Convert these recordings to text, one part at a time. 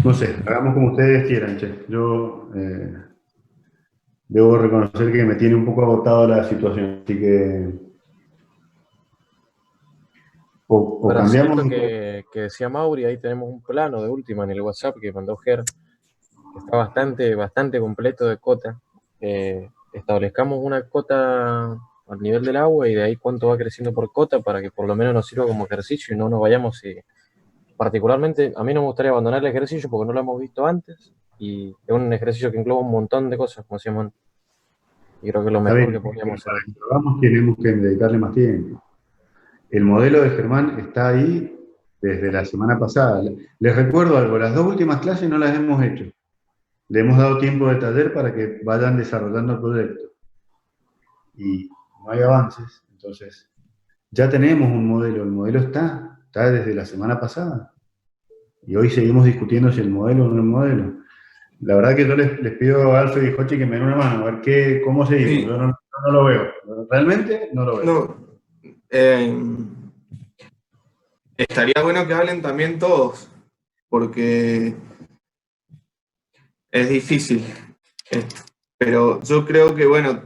No sé, hagamos como ustedes quieran, che. Yo debo reconocer que me tiene un poco agotado la situación, así que o Para hacer cambiamos. esto que decía Mauri, ahí tenemos un plano de última en el WhatsApp que mandó Ger, que está bastante completo de cota. Establezcamos una cota al nivel del agua y de ahí cuánto va creciendo por cota para que por lo menos nos sirva como ejercicio y no nos vayamos. Particularmente, a mí no me gustaría abandonar el ejercicio porque no lo hemos visto antes y es un ejercicio que engloba un montón de cosas, como decíamos antes, y creo que es lo Está mejor bien, que pero podríamos hacer para acá. que lo hagamos tenemos que dedicarle más tiempo. El modelo de Germán está ahí desde la semana pasada. Les recuerdo algo, las dos últimas clases no las hemos hecho. Le hemos dado tiempo de taller para que vayan desarrollando el proyecto. Y no hay avances, entonces ya tenemos un modelo, el modelo está desde la semana pasada. Y hoy seguimos discutiendo si el modelo o no el modelo. La verdad que yo les pido a Alfred y Jochi que me den una mano, a ver cómo seguimos. Sí, Yo no lo veo, realmente no lo veo. no, eh, estaría bueno que hablen también todos, porque es difícil esto. Pero yo creo que, bueno,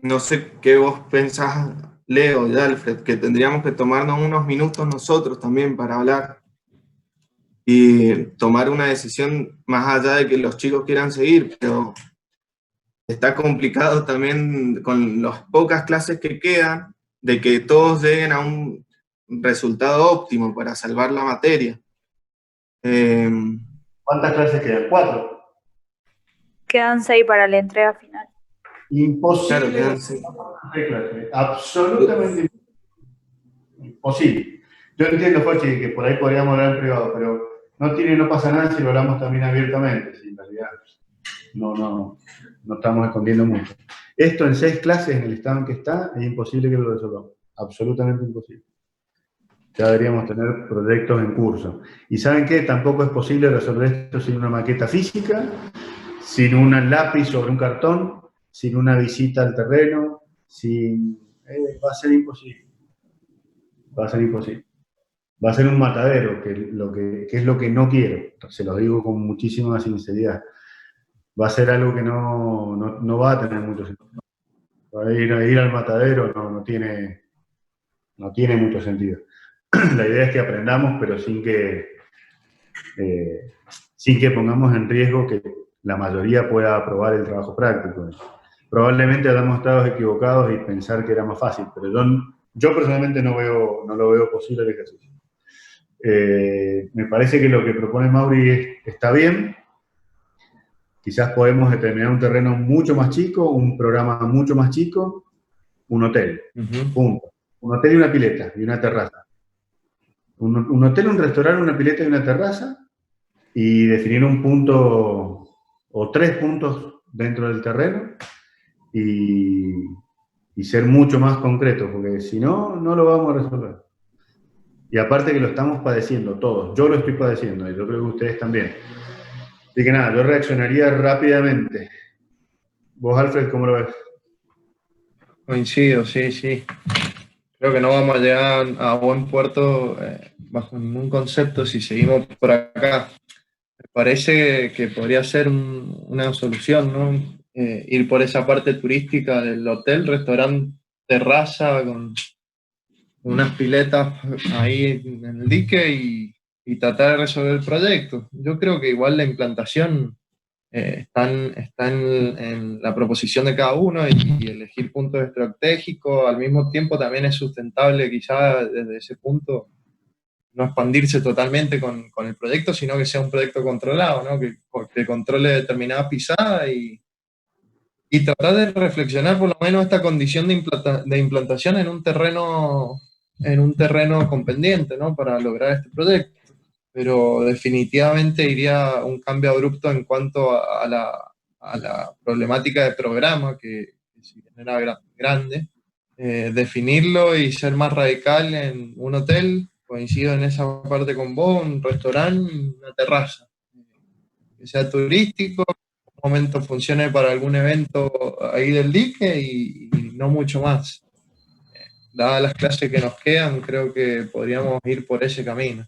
no sé qué vos pensás, Leo y Alfred, que tendríamos que tomarnos unos minutos nosotros también para hablar y tomar una decisión más allá de que los chicos quieran seguir, pero está complicado también con las pocas clases que quedan, de que todos lleguen a un resultado óptimo para salvar la materia. Eh, ¿Cuántas clases quedan? 4. Quedan 6 para la entrega final. claro, Imposible quedan que seis. de clase, absolutamente imposible. Yo entiendo, Jochi, que por ahí podríamos hablar en privado, pero no pasa nada si lo hablamos también abiertamente, si en realidad no estamos escondiendo mucho. Esto en 6 clases, en el estado en que está, es imposible que lo resolvamos. Absolutamente imposible. Ya deberíamos tener proyectos en curso. ¿Y saben qué? Tampoco es posible resolver esto sin una maqueta física, sin un lápiz sobre un cartón, sin una visita al terreno, va a ser imposible. Va a ser imposible. Va a ser un matadero, que es lo que no quiero. Se lo digo con muchísima sinceridad. Va a ser algo que no va a tener mucho sentido. Ir al matadero no tiene mucho sentido. La idea es que aprendamos, pero sin que pongamos en riesgo que la mayoría pueda aprobar el trabajo práctico. Probablemente hayamos estado equivocados y pensar que era más fácil, pero yo personalmente no lo veo posible el ejercicio. Me parece que lo que propone Mauri está bien. Quizás podemos determinar un terreno mucho más chico, un programa mucho más chico, un hotel. Punto. Un hotel y una pileta y una terraza. Un hotel, un restaurante, una pileta y una terraza, y definir un punto o 3 puntos dentro del terreno y ser mucho más concretos, porque si no, no lo vamos a resolver. Y aparte que lo estamos padeciendo todos, yo lo estoy padeciendo y yo creo que ustedes también. Así que nada, yo reaccionaría rápidamente. ¿Vos, Alfred, cómo lo ves? Coincido, sí, sí. Creo que no vamos a llegar a buen puerto bajo ningún concepto si seguimos por acá. Me parece que podría ser una solución, ¿no? Ir por esa parte turística del hotel, restaurante, terraza, con unas piletas ahí en el dique y tratar de resolver el proyecto. Yo creo que igual la implantación está en la proposición de cada uno y elegir puntos estratégicos. Al mismo tiempo también es sustentable quizá desde ese punto no expandirse totalmente con el proyecto, sino que sea un proyecto controlado, ¿no? Que controle determinada pisada y tratar de reflexionar por lo menos esta condición de implantación en un terreno con pendiente, ¿no? Para lograr este proyecto. Pero definitivamente iría un cambio abrupto en cuanto a la problemática de programa, que si bien era grande, definirlo y ser más radical en un hotel, coincido en esa parte con vos, un restaurante, una terraza, que sea turístico, en un momento funcione para algún evento ahí del dique y no mucho más. Dadas las clases que nos quedan, creo que podríamos ir por ese camino.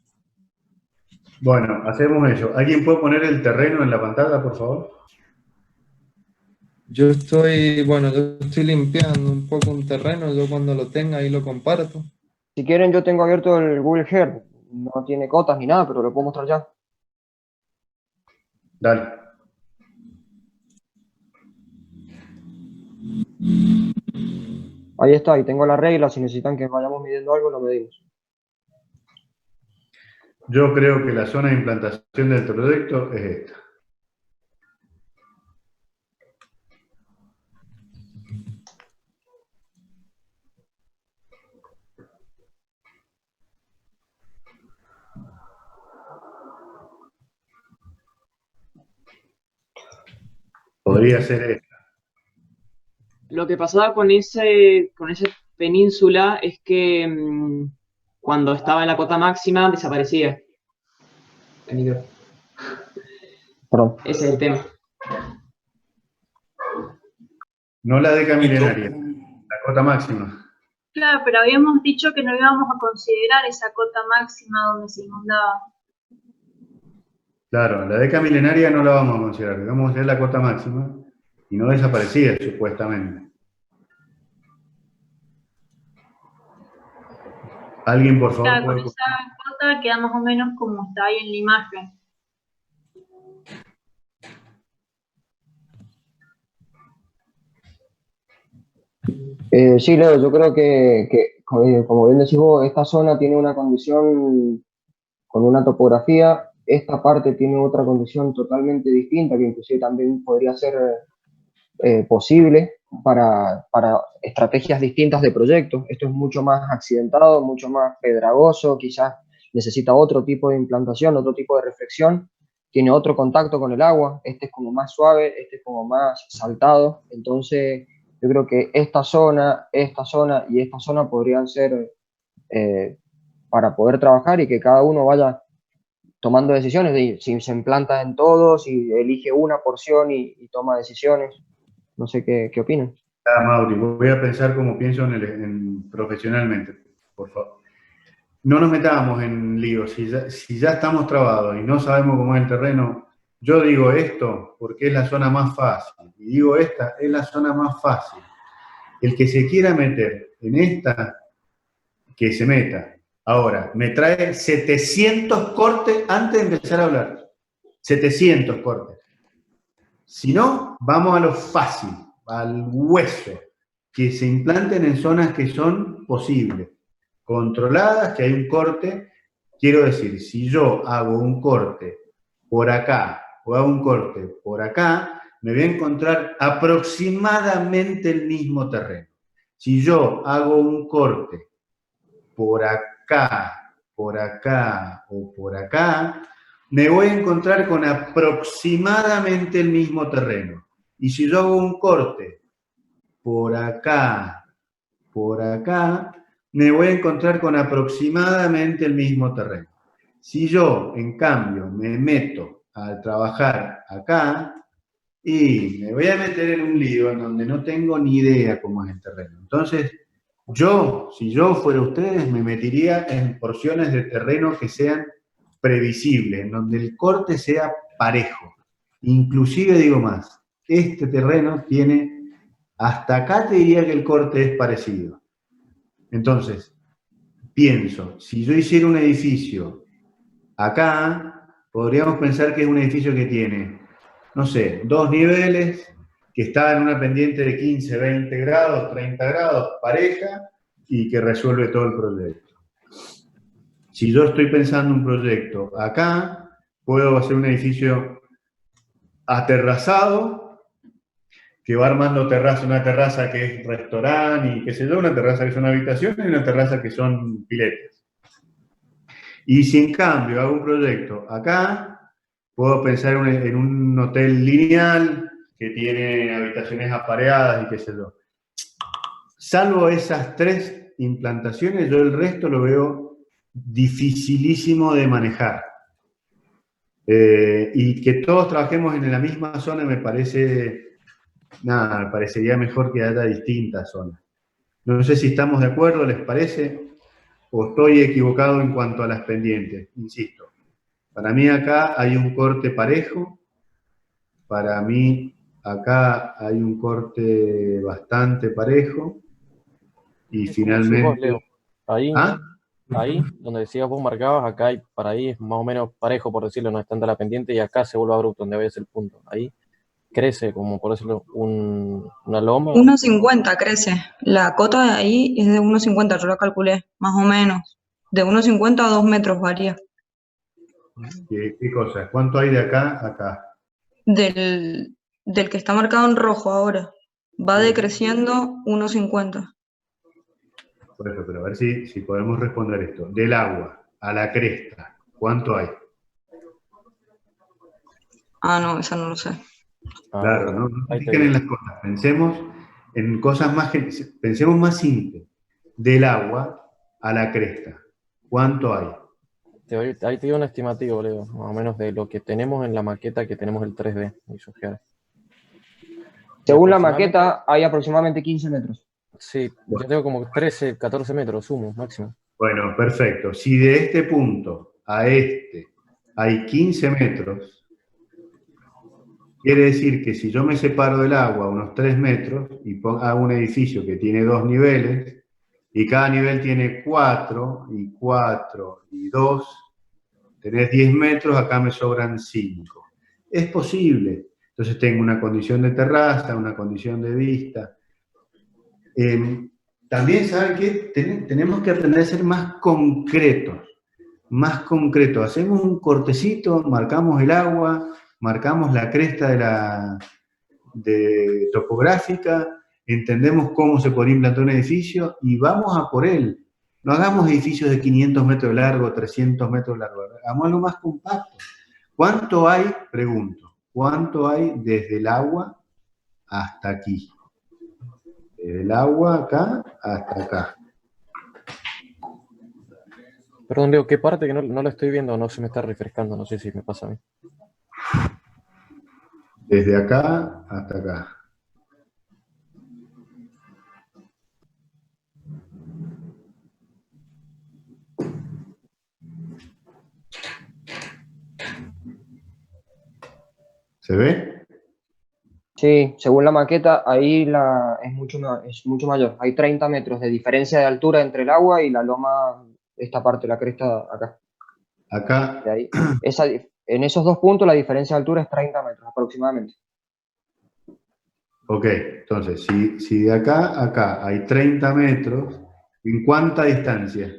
Bueno, hacemos eso. ¿Alguien puede poner el terreno en la pantalla, por favor? Yo estoy limpiando un poco un terreno, yo cuando lo tenga ahí lo comparto. Si quieren, yo tengo abierto el Google Earth. No tiene cotas ni nada, pero lo puedo mostrar ya. Dale. Ahí está, ahí tengo la regla. Si necesitan que vayamos midiendo algo, lo medimos. Yo creo que la zona de implantación del proyecto es esta. Podría ser esta. Lo que pasaba con esa península es que cuando estaba en la cota máxima desaparecía. Perdón. Ese es el tema. No la deca milenaria, la cota máxima. Claro, pero habíamos dicho que no íbamos a considerar esa cota máxima donde se inundaba. Claro, la deca milenaria no la vamos a considerar, vamos a hacer la cota máxima y no desaparecía supuestamente. ¿Alguien, por favor, Claro, con puede... esa cota queda más o menos como está ahí en la imagen. Sí, Leo, yo creo que, como bien decís vos, esta zona tiene una condición con una topografía, esta parte tiene otra condición totalmente distinta, que inclusive también podría ser posible para estrategias distintas de proyectos. Esto es mucho más accidentado, mucho más pedregoso, quizás necesita otro tipo de implantación, otro tipo de reflexión, tiene otro contacto con el agua, este es como más suave, este es como más saltado, entonces yo creo que esta zona y esta zona podrían ser para poder trabajar y que cada uno vaya tomando decisiones, de si se implanta en todo, si elige una porción y toma decisiones. No sé qué opinan. Ah, Mauri, voy a pensar como pienso profesionalmente, por favor. No nos metamos en líos, si ya estamos trabados y no sabemos cómo es el terreno, yo digo esto porque es la zona más fácil, y digo esta es la zona más fácil. El que se quiera meter en esta, que se meta. Ahora, me trae 700 cortes antes de empezar a hablar. 700 cortes. Si no, vamos a lo fácil, al hueso, que se implanten en zonas que son posibles, controladas, que hay un corte. Quiero decir, si yo hago un corte por acá o hago un corte por acá, me voy a encontrar aproximadamente el mismo terreno. Si yo hago un corte por acá o por acá, me voy a encontrar con aproximadamente el mismo terreno. Y si yo hago un corte por acá, me voy a encontrar con aproximadamente el mismo terreno. Si yo, en cambio, me meto a trabajar acá, y me voy a meter en un lío en donde no tengo ni idea cómo es el terreno. Entonces, si yo fuera ustedes, me metería en porciones de terreno que sean previsibles, en donde el corte sea parejo. Inclusive digo más, este terreno tiene, hasta acá te diría que el corte es parecido. Entonces, pienso, si yo hiciera un edificio acá, podríamos pensar que es un edificio que tiene, no sé, 2 niveles, que está en una pendiente de 15, 20 grados, 30 grados, pareja, y que resuelve todo el proyecto. Si yo estoy pensando un proyecto acá, puedo hacer un edificio aterrazado, que va armando una terraza que es restaurante y qué sé yo, una terraza que son habitaciones y una terraza que son piletas. Y si en cambio hago un proyecto acá, puedo pensar en un hotel lineal que tiene habitaciones apareadas y qué sé yo. Salvo esas 3 implantaciones, yo el resto lo veo dificilísimo de manejar. Y que todos trabajemos en la misma zona me parecería mejor que haya distintas zonas. No sé si estamos de acuerdo, ¿les parece? ¿O estoy equivocado en cuanto a las pendientes? Insisto, Para mí acá hay un corte parejo. Para mí acá hay un corte bastante parejo. Y Es como decís vos, finalmente... Leo. Ahí, ¿Ah? ahí, donde decías vos marcabas, acá hay, para ahí es más o menos parejo, por decirlo, no es tanta la pendiente, y acá se vuelve abrupto, donde ves el punto. Ahí crece, como por decirlo, una loma. 1,50 crece. La cota de ahí es de 1,50, yo la calculé, más o menos. De 1,50 a 2 metros varía. ¿Qué cosa? ¿Cuánto hay de acá a acá? Del que está marcado en rojo ahora. Va decreciendo 1,50. Por eso, pero a ver si podemos responder esto. Del agua a la cresta, ¿cuánto hay? Ah, no, esa no lo sé. Claro, no Ahí te piquen en digo. las cosas. Pensemos en cosas pensemos más simples. Del agua a la cresta, ¿cuánto hay? Ahí te digo un estimativo, Leo, más o menos de lo que tenemos en la maqueta que tenemos el 3D. Según la Aproximadamente, maqueta, hay aproximadamente 15 metros. sí, yo tengo como 13, 14 metros, sumo, máximo. Bueno, perfecto. Si de este punto a este hay 15 metros, quiere decir que si yo me separo del agua unos 3 metros y hago un edificio que tiene 2 niveles, y cada nivel tiene 4, y 4, y 2, tenés 10 metros, acá me sobran 5. Es posible. Entonces tengo una condición de terraza, una condición de vista. También, ¿saben qué? Tenemos que aprender a ser más concretos. Más concretos. Hacemos un cortecito, marcamos el agua, marcamos la cresta de topográfica, entendemos cómo se podría implantar un edificio y vamos a por él. No hagamos edificios de 500 metros de largo, 300 metros de largo. Hagamos algo más compacto. ¿Cuánto hay? Pregunto. ¿Cuánto hay desde el agua hasta aquí? Desde el agua acá hasta acá. Perdón, Leo, ¿qué parte que no la estoy viendo? No se me está refrescando, no sé si me pasa a mí. Desde acá hasta acá. ¿Se ve? Sí, según la maqueta, ahí es mucho mayor. Hay 30 metros de diferencia de altura entre el agua y la loma, esta parte, la cresta acá. Acá. De ahí. En esos dos puntos la diferencia de altura es 30 metros aproximadamente. Ok, entonces, si de acá a acá hay 30 metros, ¿en cuánta distancia?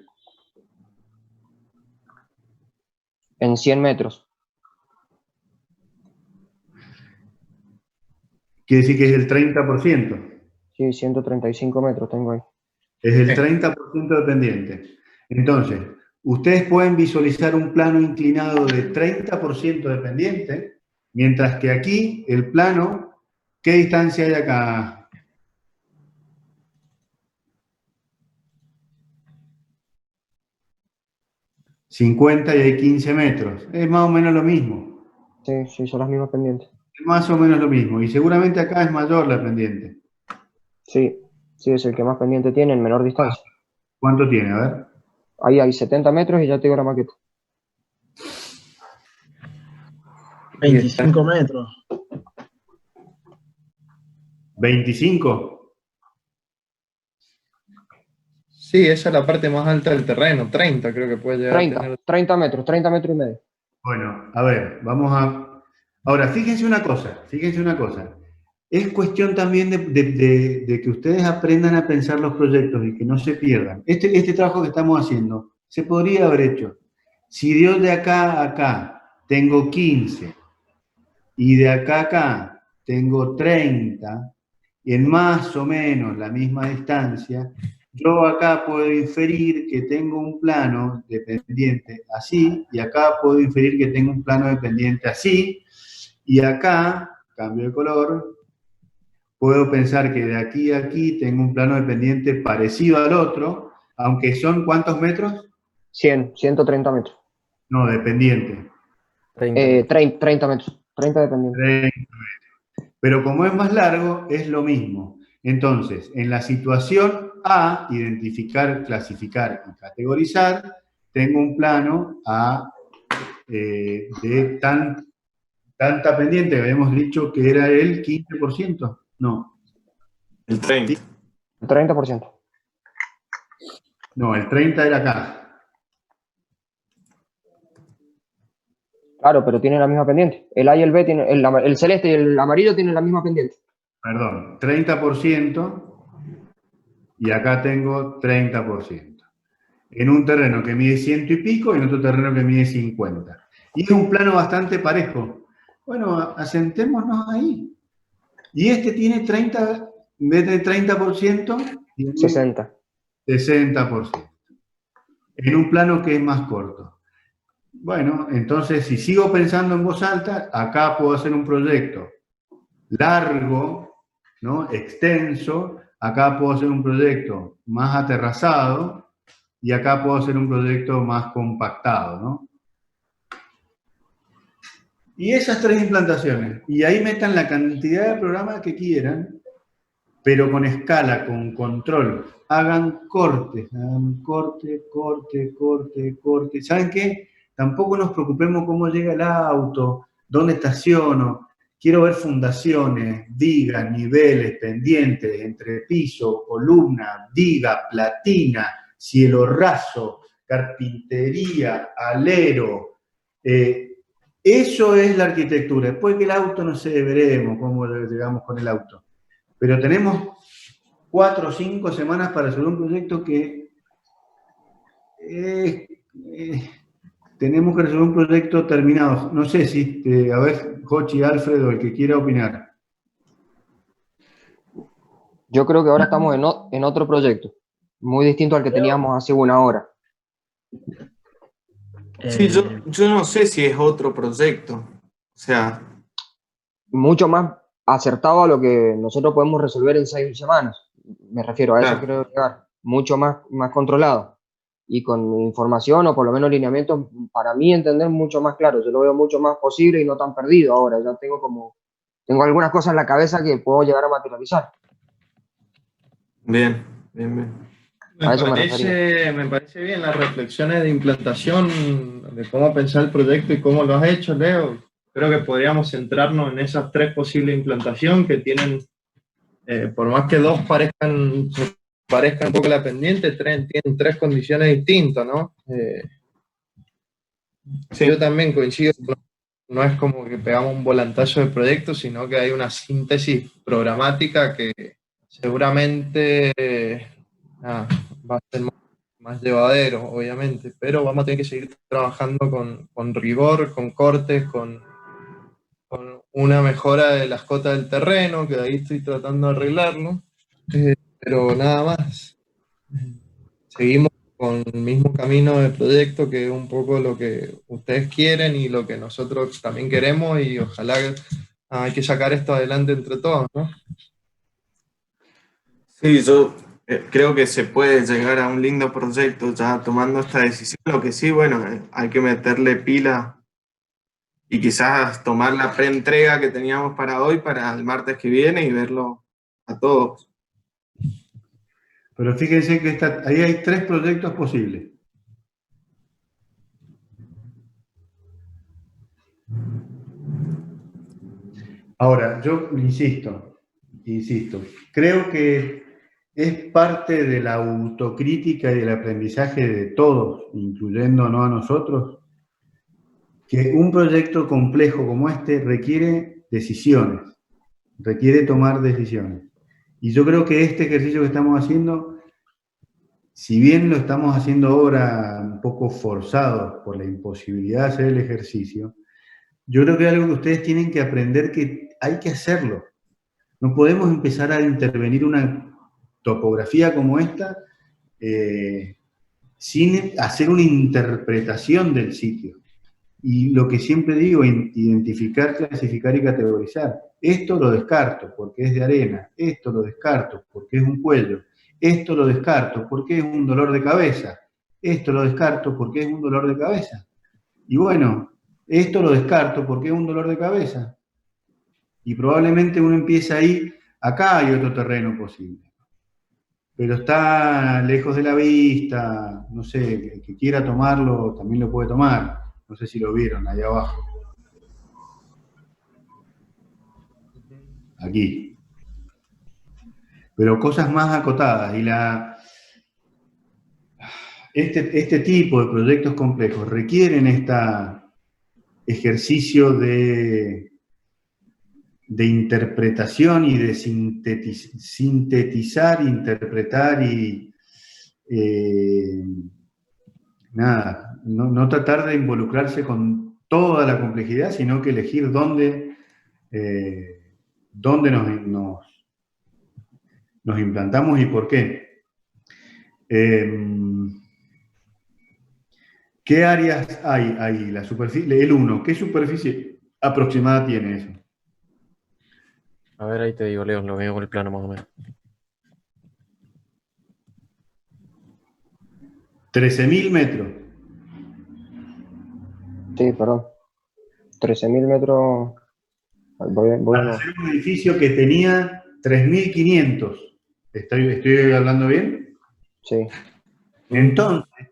En 100 metros. Quiere decir que es el 30%. Sí, 135 metros tengo ahí. Es el 30% de pendiente. Entonces, ustedes pueden visualizar un plano inclinado de 30% de pendiente, mientras que aquí el plano, ¿qué distancia hay acá? ...50 y hay 15 metros. Es más o menos lo mismo. Sí, son las mismas pendientes. Es más o menos lo mismo. Y seguramente acá es mayor la pendiente. Sí, es el que más pendiente tiene en menor distancia. ¿Cuánto tiene? A ver. Ahí hay 70 metros y ya te digo la maqueta. 25 metros. 25. Sí, esa es la parte más alta del terreno, 30 creo que puede llegar a tener. 30 metros, 30 metros y medio. Bueno, a ver, vamos a... Ahora, fíjense una cosa. Es cuestión también de que ustedes aprendan a pensar los proyectos y que no se pierdan. Este trabajo que estamos haciendo se podría haber hecho. Si yo de acá a acá tengo 15 y de acá a acá tengo 30 y en más o menos la misma distancia, yo acá puedo inferir que tengo un plano de pendiente así, y acá puedo inferir que tengo un plano de pendiente así, y acá, cambio de color, puedo pensar que de aquí a aquí tengo un plano de pendiente parecido al otro, aunque son ¿cuántos metros? 130 metros. No, de pendiente. 30 metros. 30 de pendiente. 30 metros. Pero como es más largo, es lo mismo. Entonces, en la situación A, identificar, clasificar y categorizar, tengo un plano a de tanta pendiente, que habíamos dicho que era el 15%, no. El 30%. El 30%. No, el 30% era acá. Claro, pero tienen la misma pendiente. El A y el B tienen, el celeste y el amarillo tienen la misma pendiente. Perdón, 30% y acá tengo 30%. En un terreno que mide 100 y pico y en otro terreno que mide 50. Y es un plano bastante parejo. Bueno, asentémonos ahí. Y este tiene 30, en vez de 30%, tiene 60. 60%. En un plano que es más corto. Bueno, entonces si sigo pensando en voz alta, acá puedo hacer un proyecto largo, ¿no? Extenso, acá puedo hacer un proyecto más aterrazado y acá puedo hacer un proyecto más compactado, ¿no? Y esas 3 implantaciones, y ahí metan la cantidad de programas que quieran, pero con escala, con control. Hagan corte, corte. ¿Saben qué? Tampoco nos preocupemos cómo llega el auto, dónde estaciono. Quiero ver fundaciones, vigas, niveles, pendientes, entrepiso, columna, viga, platina, cielo raso, carpintería, alero. Eso es la arquitectura. Después que el auto, no sé, veremos cómo llegamos con el auto. Pero tenemos 4 o 5 semanas para hacer un proyecto que tenemos que resolver un proyecto terminado. No sé si, a ver, Jochi, Alfredo, el que quiera opinar. Yo creo que ahora estamos en otro proyecto, muy distinto al que teníamos hace una hora. Sí, yo no sé si es otro proyecto. O sea, Mucho más acertado a lo que nosotros podemos resolver en 6 semanas. Me refiero a eso, claro. quiero llegar. Mucho más controlado. Y con información o por lo menos lineamientos, para mí entender mucho más claro. Yo lo veo mucho más posible y no tan perdido ahora. Ya tengo algunas cosas en la cabeza que puedo llegar a materializar. Bien. A eso me refería. Me parece bien las reflexiones de implantación, de cómo pensar el proyecto y cómo lo has hecho, Leo. Creo que podríamos centrarnos en esas 3 posibles implantaciones que tienen, por más que 2 parezcan un poco la pendiente, tienen 3 condiciones distintas, ¿no? Sí. Yo también coincido, no es como que pegamos un volantazo de proyecto, sino que hay una síntesis programática que seguramente va a ser más llevadero, obviamente, pero vamos a tener que seguir trabajando con rigor, con cortes, con una mejora de las cotas del terreno, que ahí estoy tratando de arreglarlo, pero nada más. Seguimos con el mismo camino de proyecto, que es un poco lo que ustedes quieren y lo que nosotros también queremos, y ojalá hay que sacar esto adelante entre todos, ¿no? Sí, yo creo que se puede llegar a un lindo proyecto ya tomando esta decisión. Lo que sí, bueno, hay que meterle pila y quizás tomar la preentrega que teníamos para hoy, para el martes que viene, y verlo a todos. Pero fíjense que ahí hay 3 proyectos posibles. Ahora, yo insisto, creo que es parte de la autocrítica y del aprendizaje de todos, incluyéndonos a nosotros, que un proyecto complejo como este requiere decisiones, requiere tomar decisiones. Y yo creo que este ejercicio que estamos haciendo, si bien lo estamos haciendo ahora un poco forzados por la imposibilidad de hacer el ejercicio, yo creo que es algo que ustedes tienen que aprender que hay que hacerlo. No podemos empezar a intervenir una topografía como esta sin hacer una interpretación del sitio. Y lo que siempre digo, identificar, clasificar y categorizar. Esto lo descarto porque es de arena, esto lo descarto porque es un cuello, esto lo descarto porque es un dolor de cabeza, esto lo descarto porque es un dolor de cabeza. Y bueno, esto lo descarto porque es un dolor de cabeza. Y probablemente uno empieza ahí, acá hay otro terreno posible. Pero está lejos de la vista, no sé, el que quiera tomarlo también lo puede tomar. No sé si lo vieron, ahí abajo. Aquí. Pero cosas más acotadas. Y este tipo de proyectos complejos requieren este ejercicio de interpretación y de sintetizar, interpretar y no tratar de involucrarse con toda la complejidad, sino que elegir dónde nos implantamos y por qué. ¿Qué áreas hay ahí? La superficie, el 1, ¿qué superficie aproximada tiene eso? A ver, ahí te digo, Leo, lo veo con el plano más o menos. 13.000 metros. Sí, perdón. 13.000 metros. Para hacer un edificio que tenía 3.500. ¿Estoy hablando bien? Sí. Entonces,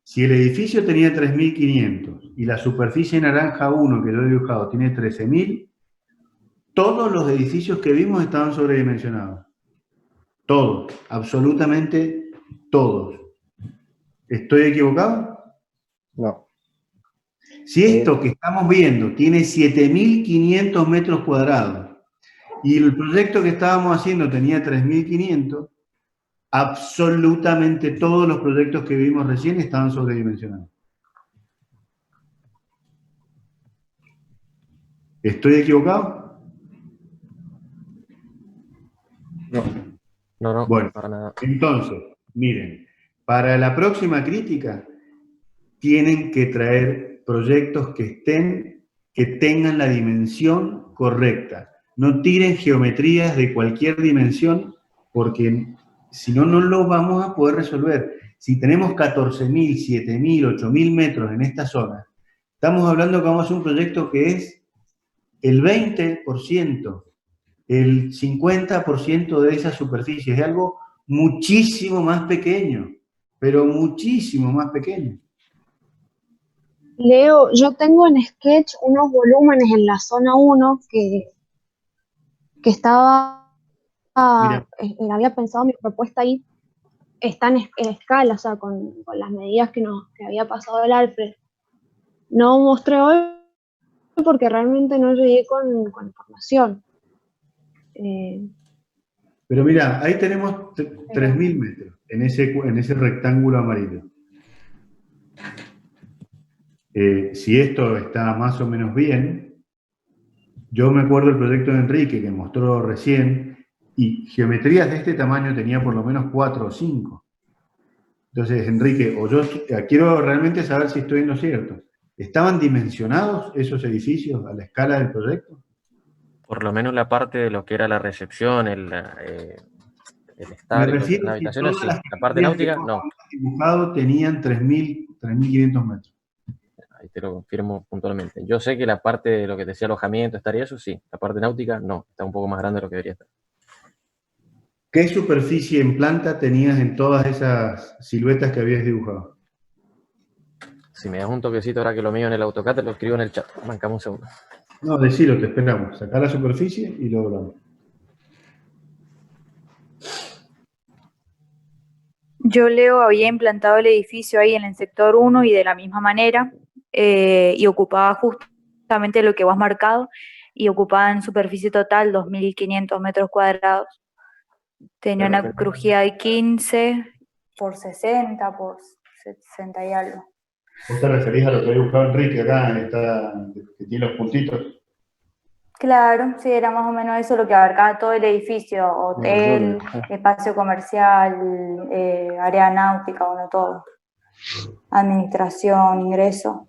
si el edificio tenía 3.500 y la superficie naranja 1 que yo he dibujado tiene 13.000, todos los edificios que vimos estaban sobredimensionados. Todos, absolutamente todos. ¿Estoy equivocado? No. Si esto que estamos viendo tiene 7.500 metros cuadrados y el proyecto que estábamos haciendo tenía 3.500, absolutamente todos los proyectos que vimos recién estaban sobredimensionados. ¿Estoy equivocado? No, Bueno, para nada. entonces, miren, para la próxima crítica tienen que traer proyectos que tengan la dimensión correcta. No tiren geometrías de cualquier dimensión porque si no, no lo vamos a poder resolver. Si tenemos 14.000, 7.000, 8.000 metros en esta zona, estamos hablando que vamos a hacer un proyecto que es el 20%, el 50% de esa superficie. Es algo muchísimo más pequeño, pero muchísimo más pequeño. Leo, yo tengo en Sketch unos volúmenes en la zona 1 que estaba, Mira, había pensado mi propuesta ahí, está en escala, o sea, con las medidas que había pasado el Alfred. No mostré hoy porque realmente no llegué con información. pero mira, ahí tenemos 3.000 metros en ese rectángulo amarillo. Si esto está más o menos bien, yo me acuerdo del proyecto de Enrique que mostró recién, y geometrías de este tamaño tenía por lo menos 4 o 5. Entonces, Enrique, quiero realmente saber si estoy en lo cierto. ¿Estaban dimensionados esos edificios a la escala del proyecto? Por lo menos la parte de lo que era la recepción, el Me estar y refiero las a si habitaciones, todas sí. las La parte geometrías que náutica, vos no. habías dibujado tenían 3.500 metros. Ahí te lo confirmo puntualmente. Yo sé que la parte de lo que te decía alojamiento, estaría eso, sí. La parte náutica, no. Está un poco más grande de lo que debería estar. ¿Qué superficie en planta tenías en todas esas siluetas que habías dibujado? Si me das un toquecito ahora que lo mío en el AutoCAD, te lo escribo en el chat. Mancamos un segundo. No, decilo, te esperamos. Sacá la superficie y luego hablamos. Yo, Leo, había implantado el edificio ahí en el sector 1 y de la misma manera, y ocupaba justamente lo que vos has marcado, y ocupaba en superficie total 2.500 metros cuadrados. Tenía una crujía de 15 por 60, por 60 y algo. ¿Vos te referís a lo que ha dibujado Enrique acá, que tiene los puntitos? Claro, sí, era más o menos eso lo que abarcaba todo el edificio, hotel, espacio comercial, área náutica, bueno, todo. Administración, ingreso.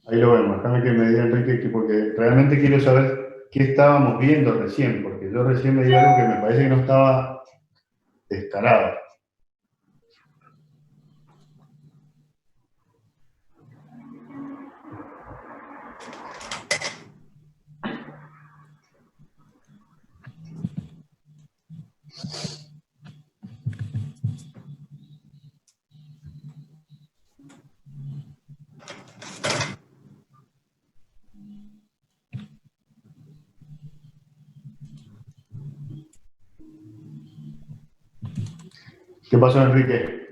Ahí lo vemos, déjame que me diga Enrique, porque realmente quiero saber qué estábamos viendo recién, porque yo recién me di algo que me parece que no estaba descarado. ¿Qué pasó, Enrique?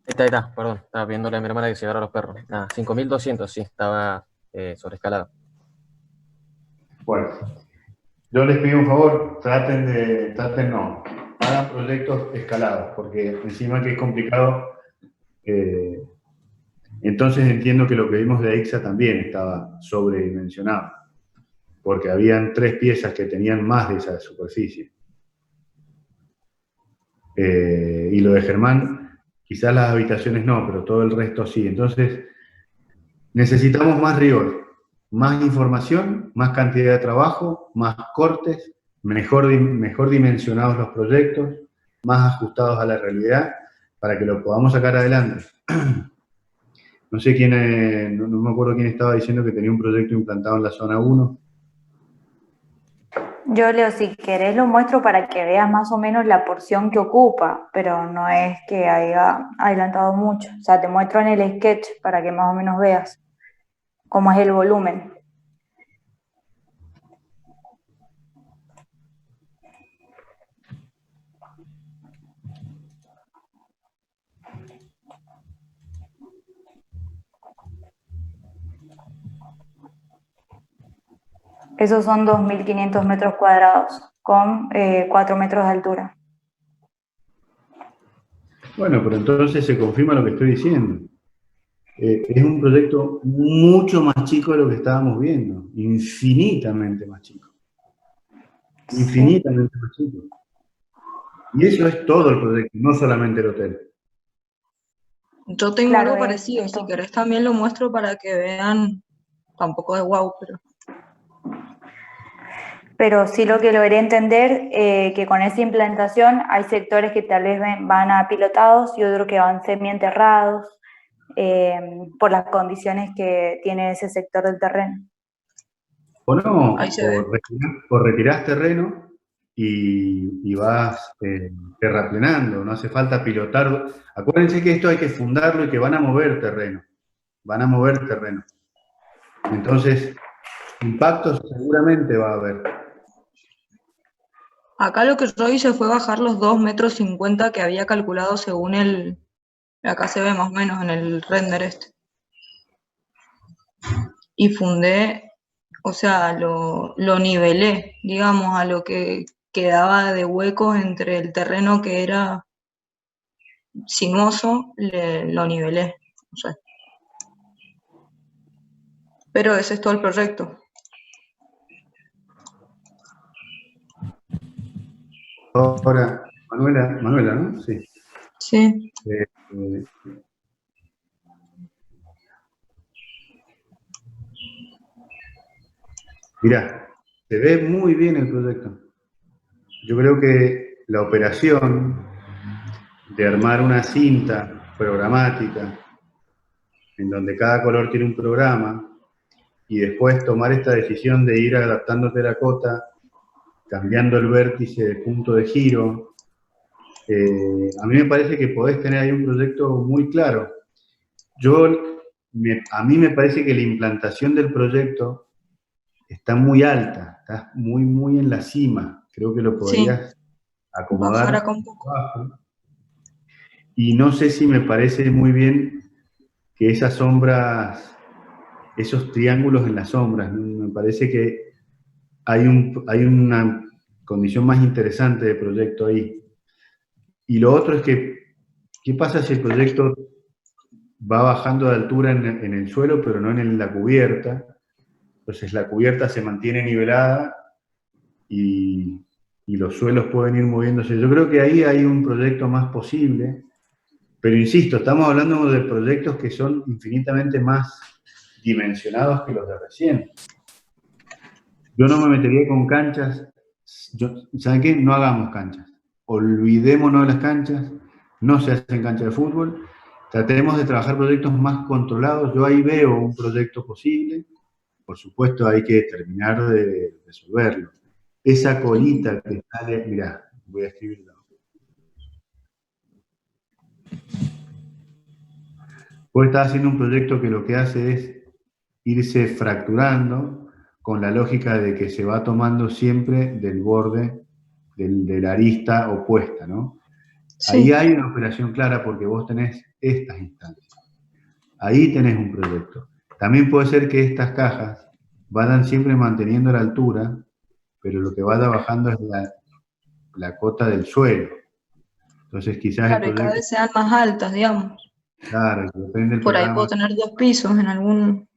Ahí está, perdón. Estaba viéndole a mi hermana que se agarra a los perros. Nada, 5200, sí, estaba sobreescalado. Bueno, yo les pido un favor, no, hagan proyectos escalados, porque encima que es complicado, entonces entiendo que lo que vimos de AIXA también estaba sobredimensionado, porque habían 3 piezas que tenían más de esa superficie. Y lo de Germán, quizás las habitaciones no, pero todo el resto sí. Entonces, necesitamos más rigor, más información, más cantidad de trabajo, más cortes, mejor dimensionados los proyectos, más ajustados a la realidad, para que lo podamos sacar adelante. No sé quién, no me acuerdo quién estaba diciendo que tenía un proyecto implantado en la zona 1. Yo, Leo, si querés lo muestro para que veas más o menos la porción que ocupa, pero no es que haya adelantado mucho. O sea, te muestro en el sketch para que más o menos veas cómo es el volumen. Esos son 2.500 metros cuadrados con 4 metros de altura. Bueno, pero entonces se confirma lo que estoy diciendo. Es un proyecto mucho más chico de lo que estábamos viendo, infinitamente más chico. Infinitamente más chico. Y eso es todo el proyecto, no solamente el hotel. Yo tengo Claro, algo parecido, si querés también lo muestro para que vean, tampoco es guau, pero sí lo que logré entender, que con esa implantación hay sectores que tal vez van a pilotados y otros que van semienterrados, por las condiciones que tiene ese sector del terreno. O no, Ahí se ve. o retirás terreno y vas terraplenando, no hace falta pilotar. Acuérdense que esto hay que fundarlo y que van a mover terreno. Van a mover terreno. Entonces, impactos seguramente va a haber. Acá lo que yo hice fue bajar los 2,50 metros que había calculado según el... Acá se ve más o menos en el render este. Y fundé, o sea, lo nivelé, digamos, a lo que quedaba de huecos entre el terreno que era sinuoso, lo nivelé. No sé. Pero ese es todo el proyecto. Ahora, Manuela, ¿no? Sí. Sí. Mirá, se ve muy bien el proyecto. Yo creo que la operación de armar una cinta programática en donde cada color tiene un programa y después tomar esta decisión de ir adaptando terracota, cambiando el vértice de punto de giro, a mí me parece que podés tener ahí un proyecto muy claro. A mí me parece que la implantación del proyecto está muy alta, está muy, muy en la cima. Creo que lo podrías acomodar Bajar acá un poco. abajo. Y no sé si me parece muy bien que esas sombras, esos triángulos en las sombras, ¿no? Me parece que hay una condición más interesante de proyecto ahí. Y lo otro es que, ¿qué pasa si el proyecto va bajando de altura en el suelo, pero no en la cubierta? Entonces la cubierta se mantiene nivelada y los suelos pueden ir moviéndose. Yo creo que ahí hay un proyecto más posible, pero insisto, estamos hablando de proyectos que son infinitamente más dimensionados que los de recién. Yo no me metería con canchas. ¿Saben qué? No hagamos canchas. Olvidémonos de las canchas. No se hacen canchas de fútbol. Tratemos de trabajar proyectos más controlados. Yo ahí veo un proyecto posible. Por supuesto, hay que terminar de resolverlo. Esa colita que sale, mirá, voy a escribirlo. Vos estás haciendo un proyecto que lo que hace es irse fracturando con la lógica de que se va tomando siempre del borde, de la arista opuesta, ¿no? Ahí Sí, hay una operación clara porque vos tenés estas instancias. Ahí tenés un proyecto. También puede ser que estas cajas vayan siempre manteniendo la altura, pero lo que vaya bajando es la cota del suelo. Entonces quizás el claro, y cada proyecto, vez sean más altas, digamos. claro, que depende del Por ahí puedo programa, tener 2 pisos en algún...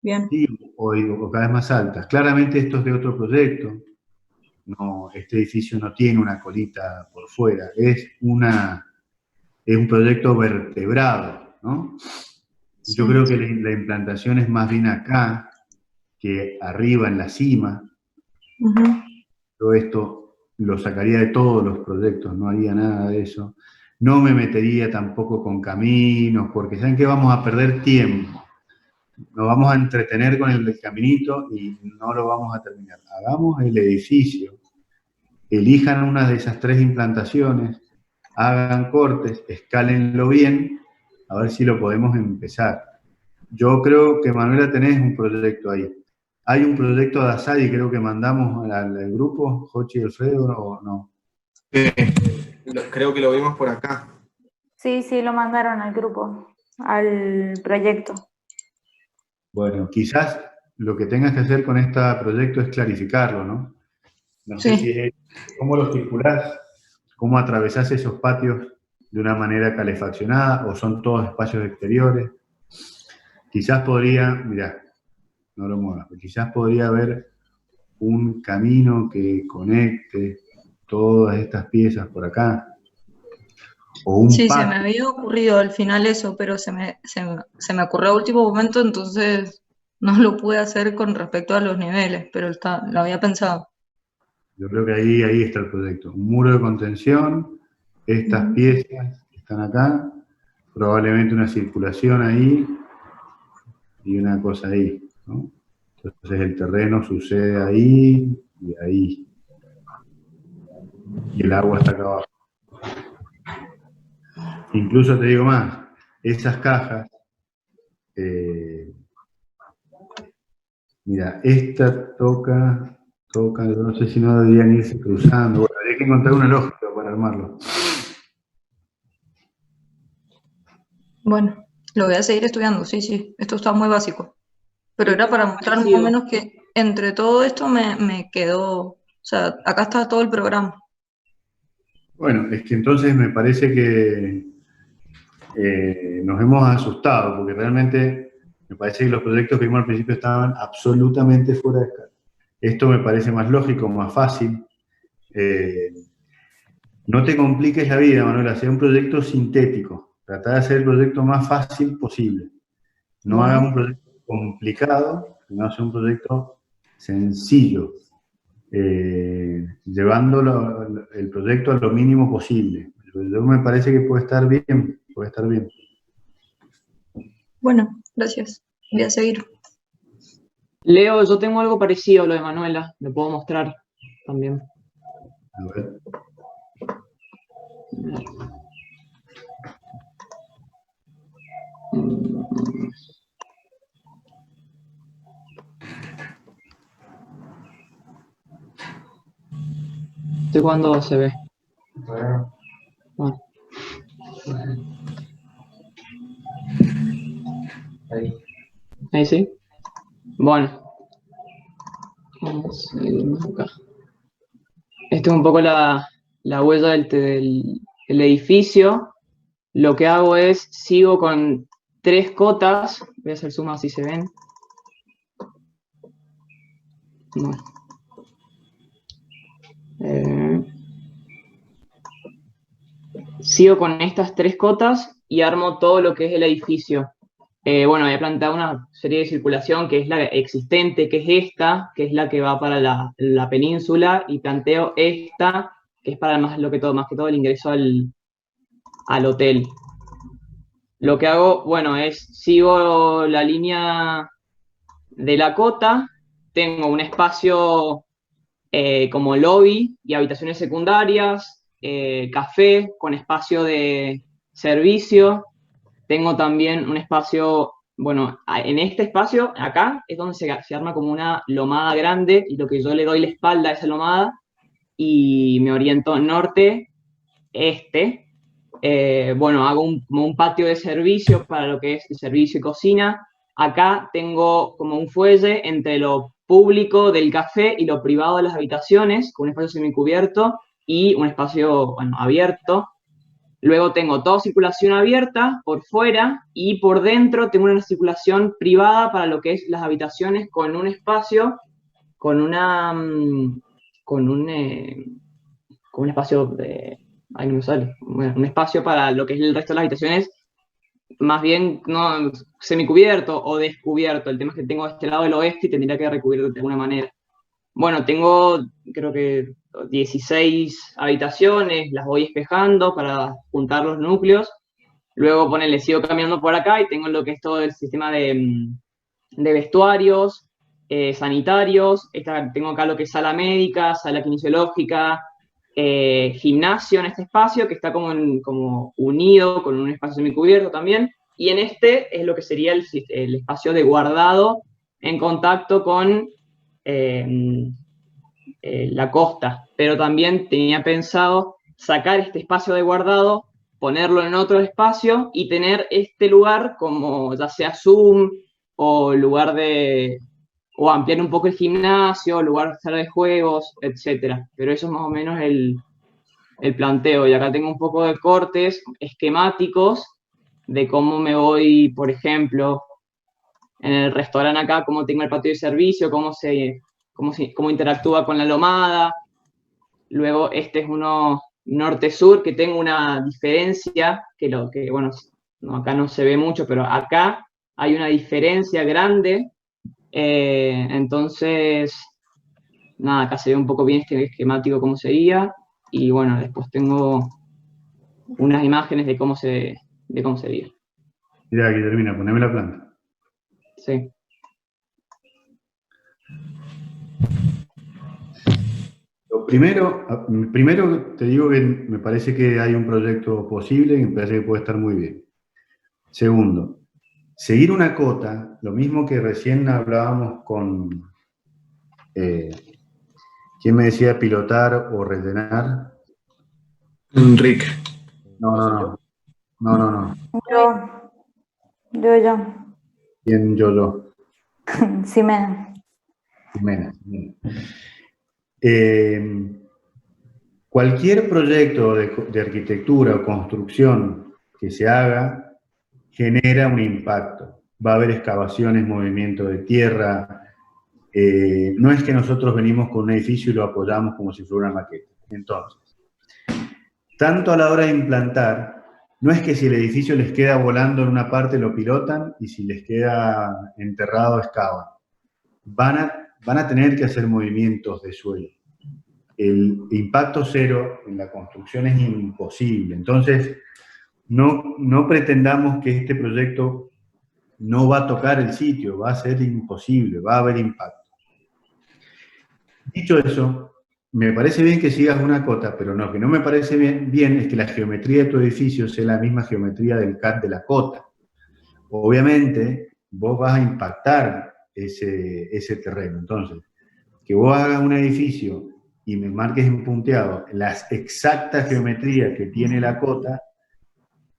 Bien. sí, o cada vez más altas. Claramente esto es de otro proyecto. No, este edificio no tiene una colita por fuera, es un proyecto vertebrado, ¿no? Yo Sí. creo que la implantación es más bien acá que arriba en la cima. Ujú. Yo esto lo sacaría de todos los proyectos, no haría nada de eso. No me metería tampoco con caminos, porque saben que vamos a perder tiempo. Nos vamos a entretener con el caminito y no lo vamos a terminar. Hagamos el edificio, elijan una de esas 3 implantaciones, hagan cortes, escálenlo bien, a ver si lo podemos empezar. Yo creo que, Manuela, tenés un proyecto ahí. Hay un proyecto de Asadi, creo que mandamos al grupo, Jochi y Alfredo, ¿o no? Creo que lo vimos por acá. Sí, sí, lo mandaron al grupo, al proyecto. Bueno, quizás lo que tengas que hacer con este proyecto es clarificarlo, ¿no? No sé si Sí, es cómo lo circulás, cómo atravesás esos patios de una manera calefaccionada o son todos espacios exteriores. Quizás podría, mirá, no lo muevas, pero quizás podría haber un camino que conecte todas estas piezas por acá, o un sí, se me patio. había ocurrido al final eso, pero se me ocurrió a último momento, entonces no lo pude hacer con respecto a los niveles, pero lo había pensado. Yo creo que ahí está el proyecto. Un muro de contención, estas Ujú. piezas que están acá, probablemente una circulación ahí y una cosa ahí, ¿no? Entonces el terreno sucede ahí y ahí. Y el agua está acá abajo. Incluso te digo más, esas cajas, mira, esta toca, yo no sé si no deberían irse cruzando. Bueno, habría que encontrar una lógica para armarlo. Bueno, lo voy a seguir estudiando, sí, sí, esto está muy básico. Pero era para mostrar más o Parecido. menos que entre todo esto me quedó, o sea, acá está todo el programa. Bueno, es que entonces me parece que nos hemos asustado, porque realmente me parece que los proyectos que vimos al principio estaban absolutamente fuera de escala. Esto me parece más lógico, más fácil. No te compliques la vida, Manuel, hacer un proyecto sintético. Tratar de hacer el proyecto más fácil posible. No hagas un Bueno, proyecto complicado, sino hacer un proyecto sencillo, llevando el proyecto a lo mínimo posible. Yo me parece que puede estar bien, puede estar bien. bueno, gracias. Voy a seguir. Leo, yo tengo algo parecido a lo de Manuela, me puedo mostrar también. A ver. ¿De cuándo se ve? Bueno. Ahí sí. Bueno. Vamos a ir acá. Esta es un poco la huella del edificio. Lo que hago es, sigo con 3 cotas. Voy a hacer zoom así se ven. Bueno. Sigo con estas 3 cotas y armo todo lo que es el edificio. Bueno, voy a plantear una serie de circulación que es la existente, que es esta, que es la que va para la península, y planteo esta, que es para más que todo el ingreso al hotel. Lo que hago, bueno, es sigo la línea de la cota, tengo un espacio como lobby y habitaciones secundarias, café con espacio de servicio. Tengo también un espacio, bueno, en este espacio, acá, es donde se arma como una lomada grande, y lo que yo le doy la espalda a esa lomada y me oriento norte-este, bueno, hago como un patio de servicio para lo que es el servicio y cocina. Acá tengo como un fuelle entre lo público del café y lo privado de las habitaciones, con un espacio semicubierto y un espacio, bueno, abierto. Luego tengo toda circulación abierta por fuera y por dentro tengo una circulación privada para lo que es las habitaciones con un espacio, con una, con un espacio de, ay, no me sale, bueno, un espacio para lo que es el resto de las habitaciones, más bien no semicubierto o descubierto. El tema es que tengo este lado del oeste y tendría que recubrirlo de alguna manera. Bueno, tengo creo que 16 habitaciones, las voy espejando para juntar los núcleos. Luego, ponele, sigo caminando por acá y tengo lo que es todo el sistema de vestuarios, sanitarios. Tengo acá lo que es sala médica, sala kinesiológica, gimnasio en este espacio que está como unido con un espacio semicubierto también. Y en este es lo que sería el espacio de guardado en contacto con la costa, pero también tenía pensado sacar este espacio de guardado, ponerlo en otro espacio y tener este lugar como ya sea Zoom o lugar o ampliar un poco el gimnasio, lugar de sala de juegos, etcétera. Pero eso es más o menos el planteo. Y acá tengo un poco de cortes esquemáticos de cómo me voy, por ejemplo, en el restaurante acá, cómo tengo el patio de servicio, cómo interactúa con la lomada. Luego este es uno norte-sur, que tengo una diferencia, bueno, acá no se ve mucho, pero acá hay una diferencia grande. Entonces, nada, acá se ve un poco bien este esquemático cómo sería. Y bueno, después tengo unas imágenes de cómo sería. Mira, aquí termina, poneme la planta. Sí. Lo primero te digo que me parece que hay un proyecto posible y me parece que puede estar muy bien. Segundo, seguir una cota, lo mismo que recién hablábamos con... ¿quién me decía pilotar o rellenar? Enrique. No. Yo. ¿Quién yo? Ximena. Cualquier proyecto de arquitectura o construcción que se haga genera un impacto. Va a haber excavaciones, movimiento de tierra. No es que nosotros venimos con un edificio y lo apoyamos como si fuera una maqueta. Entonces, tanto a la hora de implantar, no es que si el edificio les queda volando en una parte lo pilotan y si les queda enterrado excavan. Van a tener que hacer movimientos de suelo. El impacto cero en la construcción es imposible. Entonces, no pretendamos que este proyecto no va a tocar el sitio, va a ser imposible, va a haber impacto. Dicho eso, me parece bien que sigas una cota, pero lo que no me parece bien es que la geometría de tu edificio sea la misma geometría del CAD de la cota. Obviamente, vos vas a impactar ese terreno. Entonces, que vos hagas un edificio y me marques en punteado las exactas geometrías que tiene la cota,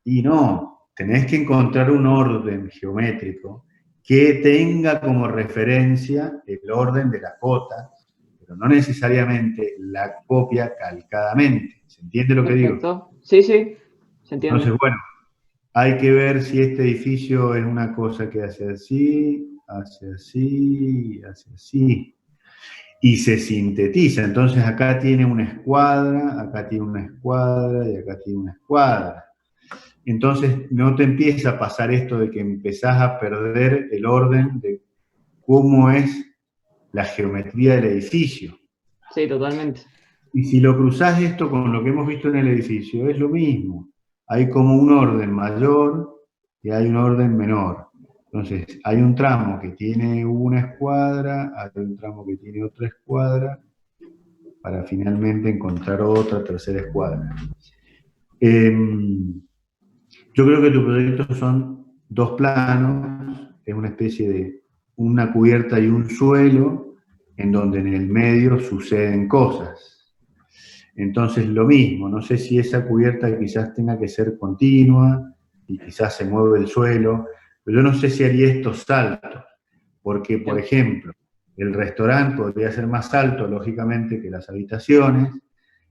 y no, tenés que encontrar un orden geométrico que tenga como referencia el orden de la cota, pero no necesariamente la copia calcadamente. ¿Se entiende lo que digo? Sí, se entiende. Entonces, bueno, hay que ver si este edificio es una cosa que hace así, hace así, hace así. Y se sintetiza. Entonces acá tiene una escuadra, acá tiene una escuadra y acá tiene una escuadra. Entonces no te empieza a pasar esto de que empezás a perder el orden de cómo es la geometría del edificio. Sí, totalmente. Y si lo cruzás esto con lo que hemos visto en el edificio, es lo mismo. Hay como un orden mayor y hay un orden menor. Entonces, hay un tramo que tiene una escuadra, hay un tramo que tiene otra escuadra, para finalmente encontrar otra tercera escuadra. Yo creo que tu proyecto son dos planos, es una especie de una cubierta y un suelo, en donde en el medio suceden cosas. Entonces lo mismo, no sé si esa cubierta quizás tenga que ser continua y quizás se mueve el suelo, pero yo no sé si haría estos saltos, porque por ejemplo, el restaurante podría ser más alto, lógicamente, que las habitaciones,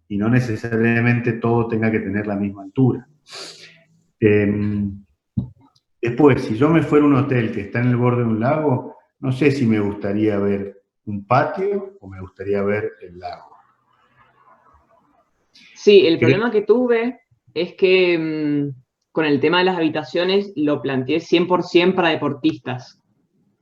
y no necesariamente todo tenga que tener la misma altura. Después, si yo me fuera a un hotel que está en el borde de un lago, no sé si me gustaría ver un patio o me gustaría ver el lago. Sí, el problema que tuve es que con el tema de las habitaciones lo planteé 100% para deportistas,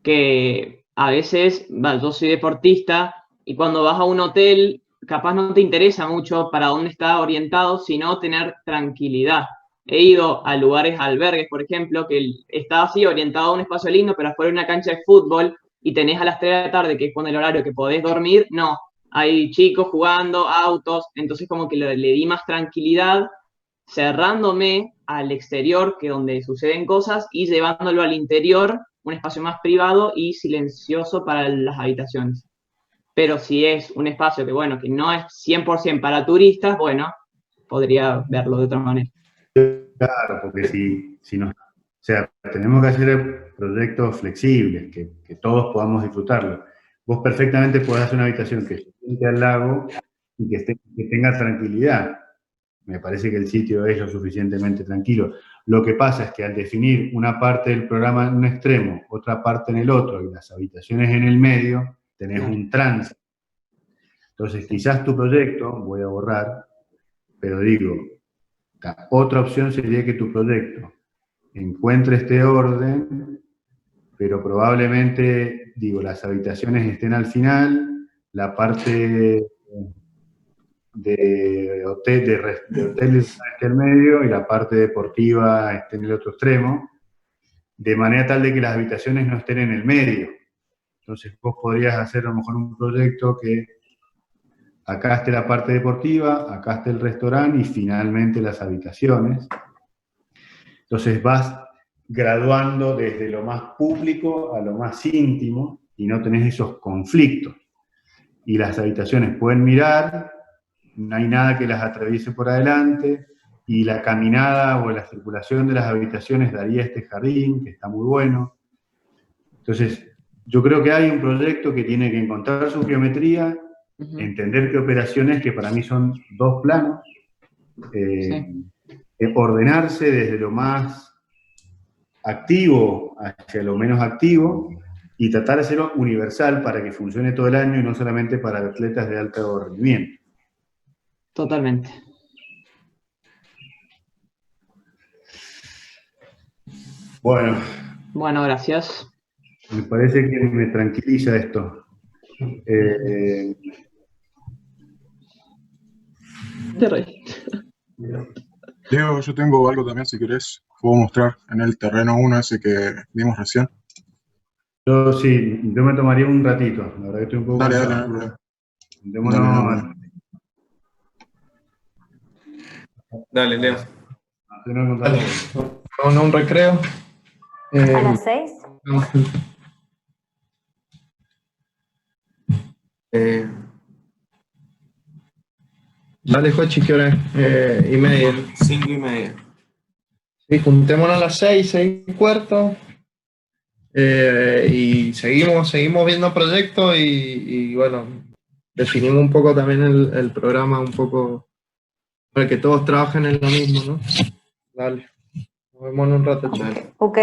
que a veces, yo soy deportista y cuando vas a un hotel capaz no te interesa mucho para dónde está orientado, sino tener tranquilidad. He ido a lugares, albergues, por ejemplo, que está así orientado a un espacio lindo, pero afuera hay una cancha de fútbol y tenés a las 3 de la tarde, que es cuando el horario que podés dormir, no. Hay chicos jugando, autos, entonces como que le di más tranquilidad, cerrándome al exterior, que es donde suceden cosas, y llevándolo al interior, un espacio más privado y silencioso para las habitaciones. Pero si es un espacio que, bueno, que no es 100% para turistas, bueno, podría verlo de otra manera. Claro, porque si no, o sea, tenemos que hacer proyectos flexibles, que todos podamos disfrutarlo. Vos perfectamente podés hacer una habitación que esté al lago y que tenga tranquilidad. Me parece que el sitio es lo suficientemente tranquilo. Lo que pasa es que al definir una parte del programa en un extremo, otra parte en el otro, y las habitaciones en el medio, tenés un tránsito. Entonces, quizás tu proyecto, voy a borrar, pero digo, otra opción sería que tu proyecto encuentre este orden, pero probablemente, digo, las habitaciones estén al final, la parte de hotel esté al medio y la parte deportiva esté en el otro extremo, de manera tal de que las habitaciones no estén en el medio. Entonces vos podrías hacer a lo mejor un proyecto que acá esté la parte deportiva, acá esté el restaurante y finalmente las habitaciones. Entonces vas graduando desde lo más público a lo más íntimo y no tenés esos conflictos. Y las habitaciones pueden mirar, no hay nada que las atraviese por adelante, y la caminada o la circulación de las habitaciones daría este jardín, que está muy bueno. Entonces, yo creo que hay un proyecto que tiene que encontrar su geometría, entender qué operaciones, que para mí son dos planos, ordenarse desde lo más activo hacia lo menos activo, y tratar de hacerlo universal para que funcione todo el año y no solamente para atletas de alto rendimiento. Totalmente. Bueno. Bueno, gracias. Me parece que me tranquiliza esto. Diego, yo tengo algo también, si querés. Puedo mostrar en el terreno 1 ese que vimos recién. Yo sí, yo me tomaría un ratito. La verdad que estoy un poco Dale, cansado. Dale, Leo. Dale. Un recreo. ¿A las 6? Dale, Jochi, ¿qué hora es? Y media. 5:30. Sí, juntémonos a las 6, 6:15. Y seguimos viendo proyectos y bueno, definimos un poco también el programa, un poco para que todos trabajen en lo mismo, ¿no? Dale. Nos vemos en un rato, chao. Ok.